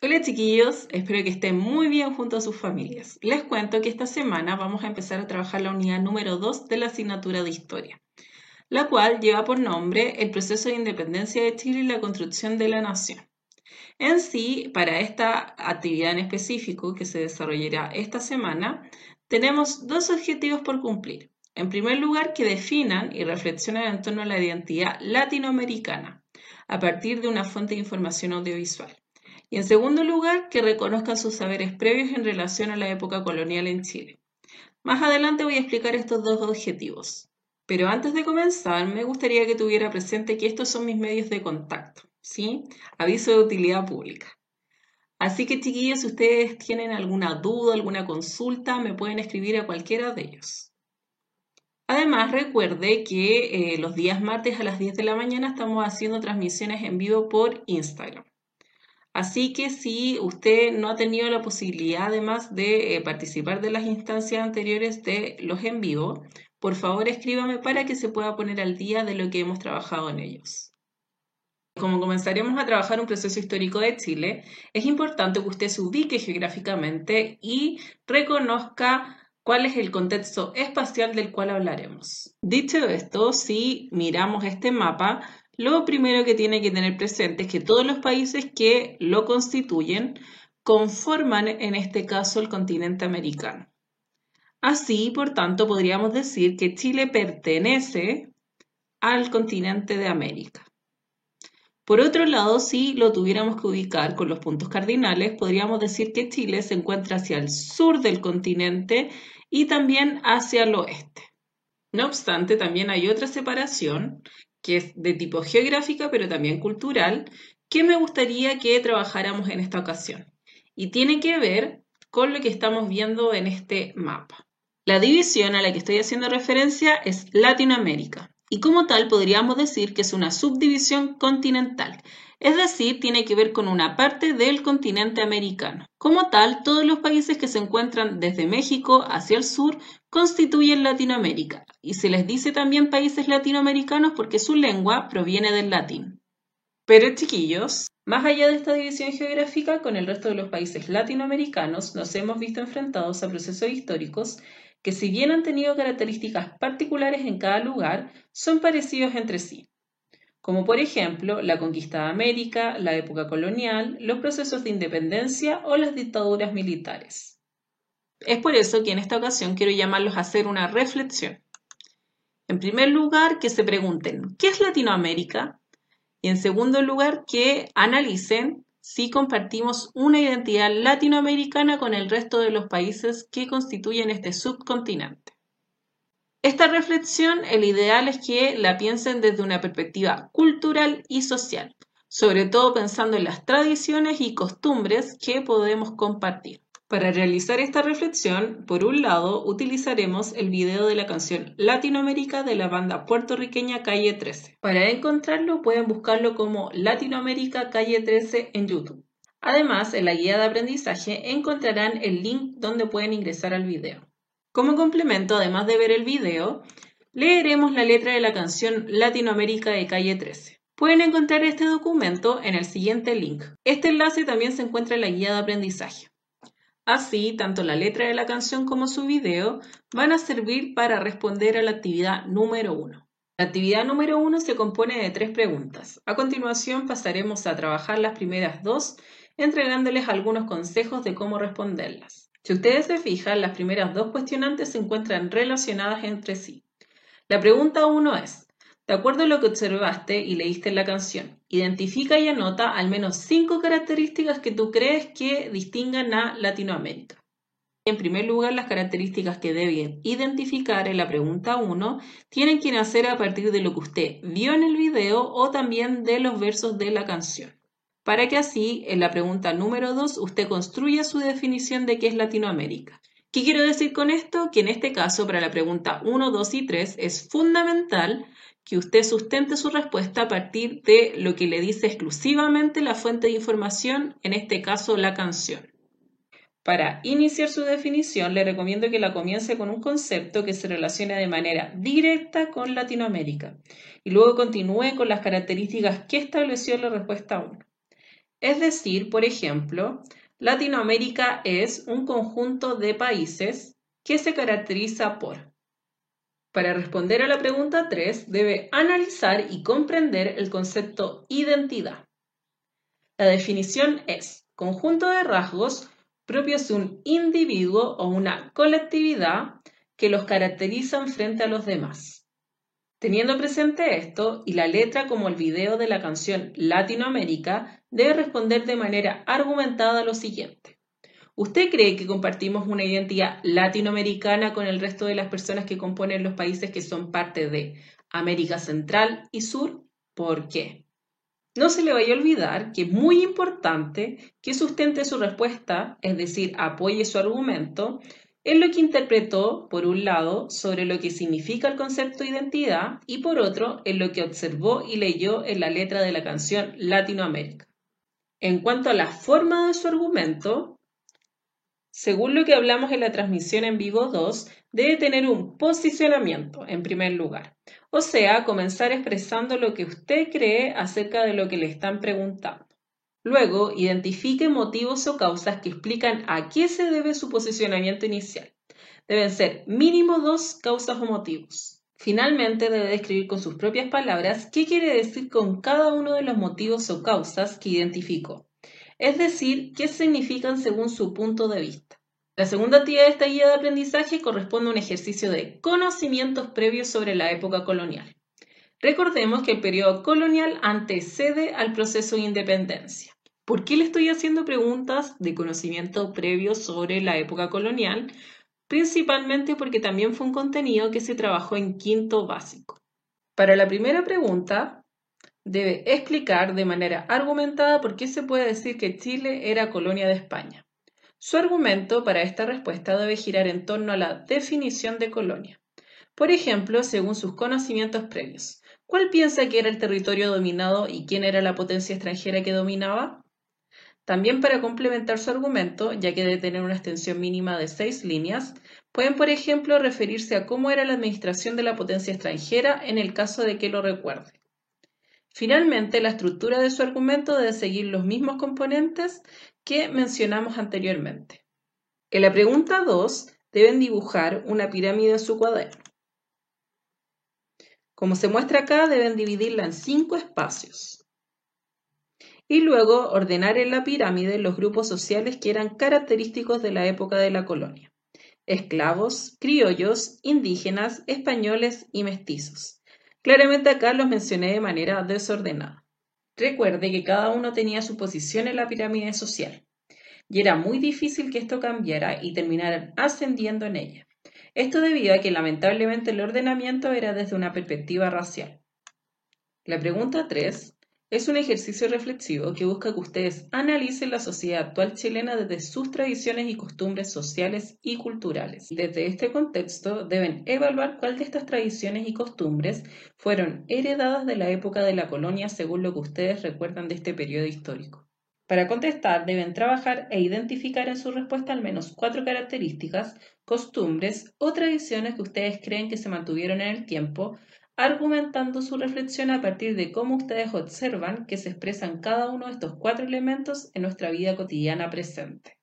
Hola chiquillos, espero que estén muy bien junto a sus familias. Les cuento que esta semana vamos a empezar a trabajar la unidad número 2 de la asignatura de Historia, la cual lleva por nombre el proceso de independencia de Chile y la construcción de la nación. En sí, para esta actividad en específico que se desarrollará esta semana, tenemos dos objetivos por cumplir. En primer lugar, que definan y reflexionen en torno a la identidad latinoamericana a partir de una fuente de información audiovisual. Y en segundo lugar, que reconozcan sus saberes previos en relación a la época colonial en Chile. Más adelante voy a explicar estos dos objetivos. Pero antes de comenzar, me gustaría que tuviera presente que estos son mis medios de contacto, ¿sí? Aviso de utilidad pública. Así que, chiquillos, si ustedes tienen alguna duda, alguna consulta, me pueden escribir a cualquiera de ellos. Además, recuerde que los días martes a las 10 de la mañana estamos haciendo transmisiones en vivo por Instagram. Así que si usted no ha tenido la posibilidad además de participar de las instancias anteriores de los en vivo, por favor escríbame para que se pueda poner al día de lo que hemos trabajado en ellos. Como comenzaremos a trabajar un proceso histórico de Chile, es importante que usted se ubique geográficamente y reconozca cuál es el contexto espacial del cual hablaremos. Dicho esto, si miramos este mapa, lo primero que tiene que tener presente es que todos los países que lo constituyen conforman en este caso el continente americano. Así, por tanto, podríamos decir que Chile pertenece al continente de América. Por otro lado, si lo tuviéramos que ubicar con los puntos cardinales, podríamos decir que Chile se encuentra hacia el sur del continente y también hacia el oeste. No obstante, también hay otra separación que es de tipo geográfica, pero también cultural, que me gustaría que trabajáramos en esta ocasión. Y tiene que ver con lo que estamos viendo en este mapa. La división a la que estoy haciendo referencia es Latinoamérica. Y como tal podríamos decir que es una subdivisión continental, es decir, tiene que ver con una parte del continente americano. Como tal, todos los países que se encuentran desde México hacia el sur constituyen Latinoamérica, y se les dice también países latinoamericanos porque su lengua proviene del latín. Pero chiquillos, más allá de esta división geográfica, con el resto de los países latinoamericanos nos hemos visto enfrentados a procesos históricos que, si bien han tenido características particulares en cada lugar, son parecidos entre sí, como por ejemplo la conquista de América, la época colonial, los procesos de independencia o las dictaduras militares. Es por eso que en esta ocasión quiero llamarlos a hacer una reflexión. En primer lugar, que se pregunten, ¿qué es Latinoamérica? Y en segundo lugar, que analicen si compartimos una identidad latinoamericana con el resto de los países que constituyen este subcontinente. Esta reflexión, el ideal es que la piensen desde una perspectiva cultural y social, sobre todo pensando en las tradiciones y costumbres que podemos compartir. Para realizar esta reflexión, por un lado, utilizaremos el video de la canción Latinoamérica de la banda puertorriqueña Calle 13. Para encontrarlo, pueden buscarlo como Latinoamérica Calle 13 en YouTube. Además, en la guía de aprendizaje encontrarán el link donde pueden ingresar al video. Como complemento, además de ver el video, leeremos la letra de la canción Latinoamérica de Calle 13. Pueden encontrar este documento en el siguiente link. Este enlace también se encuentra en la guía de aprendizaje. Así, tanto la letra de la canción como su video van a servir para responder a la actividad número 1. La actividad número 1 se compone de 3 preguntas. A continuación pasaremos a trabajar las primeras 2, entregándoles algunos consejos de cómo responderlas. Si ustedes se fijan, las primeras 2 cuestionantes se encuentran relacionadas entre sí. La pregunta 1 es: de acuerdo a lo que observaste y leíste en la canción, identifica y anota al menos 5 características que tú crees que distingan a Latinoamérica. En primer lugar, las características que deben identificar en la pregunta 1 tienen que nacer a partir de lo que usted vio en el video o también de los versos de la canción, para que así en la pregunta número 2 usted construya su definición de qué es Latinoamérica. ¿Qué quiero decir con esto? Que en este caso, para la pregunta 1, 2 y 3, es fundamental que usted sustente su respuesta a partir de lo que le dice exclusivamente la fuente de información, en este caso la canción. Para iniciar su definición, le recomiendo que la comience con un concepto que se relacione de manera directa con Latinoamérica y luego continúe con las características que estableció en la respuesta 1. Es decir, por ejemplo, Latinoamérica es un conjunto de países que se caracteriza por. Para responder a la pregunta 3, debe analizar y comprender el concepto identidad. La definición es conjunto de rasgos propios de un individuo o una colectividad que los caracterizan frente a los demás. Teniendo presente esto y la letra como el video de la canción Latinoamérica, debe responder de manera argumentada a lo siguiente. ¿Usted cree que compartimos una identidad latinoamericana con el resto de las personas que componen los países que son parte de América Central y Sur? ¿Por qué? No se le vaya a olvidar que es muy importante que sustente su respuesta, es decir, apoye su argumento, en lo que interpretó, por un lado, sobre lo que significa el concepto de identidad y por otro, en lo que observó y leyó en la letra de la canción Latinoamérica. En cuanto a la forma de su argumento, según lo que hablamos en la transmisión en vivo 2, debe tener un posicionamiento en primer lugar. O sea, comenzar expresando lo que usted cree acerca de lo que le están preguntando. Luego, identifique motivos o causas que explican a qué se debe su posicionamiento inicial. Deben ser mínimo 2 causas o motivos. Finalmente, debe describir con sus propias palabras qué quiere decir con cada uno de los motivos o causas que identificó. Es decir, qué significan según su punto de vista. La segunda actividad de esta guía de aprendizaje corresponde a un ejercicio de conocimientos previos sobre la época colonial. Recordemos que el periodo colonial antecede al proceso de independencia. ¿Por qué le estoy haciendo preguntas de conocimiento previo sobre la época colonial? Principalmente porque también fue un contenido que se trabajó en quinto básico. Para la primera pregunta, debe explicar de manera argumentada por qué se puede decir que Chile era colonia de España. Su argumento para esta respuesta debe girar en torno a la definición de colonia. Por ejemplo, según sus conocimientos previos, ¿cuál piensa que era el territorio dominado y quién era la potencia extranjera que dominaba? También para complementar su argumento, ya que debe tener una extensión mínima de 6 líneas, pueden, por ejemplo, referirse a cómo era la administración de la potencia extranjera en el caso de que lo recuerde. Finalmente, la estructura de su argumento debe seguir los mismos componentes que mencionamos anteriormente. En la pregunta 2, deben dibujar una pirámide en su cuaderno. Como se muestra acá, deben dividirla en 5 espacios. Y luego ordenar en la pirámide los grupos sociales que eran característicos de la época de la colonia. Esclavos, criollos, indígenas, españoles y mestizos. Claramente acá los mencioné de manera desordenada. Recuerde que cada uno tenía su posición en la pirámide social, y era muy difícil que esto cambiara y terminaran ascendiendo en ella. Esto debido a que lamentablemente el ordenamiento era desde una perspectiva racial. La pregunta 3 es un ejercicio reflexivo que busca que ustedes analicen la sociedad actual chilena desde sus tradiciones y costumbres sociales y culturales. Desde este contexto deben evaluar cuál de estas tradiciones y costumbres fueron heredadas de la época de la colonia según lo que ustedes recuerdan de este periodo histórico. Para contestar deben trabajar e identificar en su respuesta al menos 4 características, costumbres o tradiciones que ustedes creen que se mantuvieron en el tiempo, argumentando su reflexión a partir de cómo ustedes observan que se expresan cada uno de estos 4 elementos en nuestra vida cotidiana presente.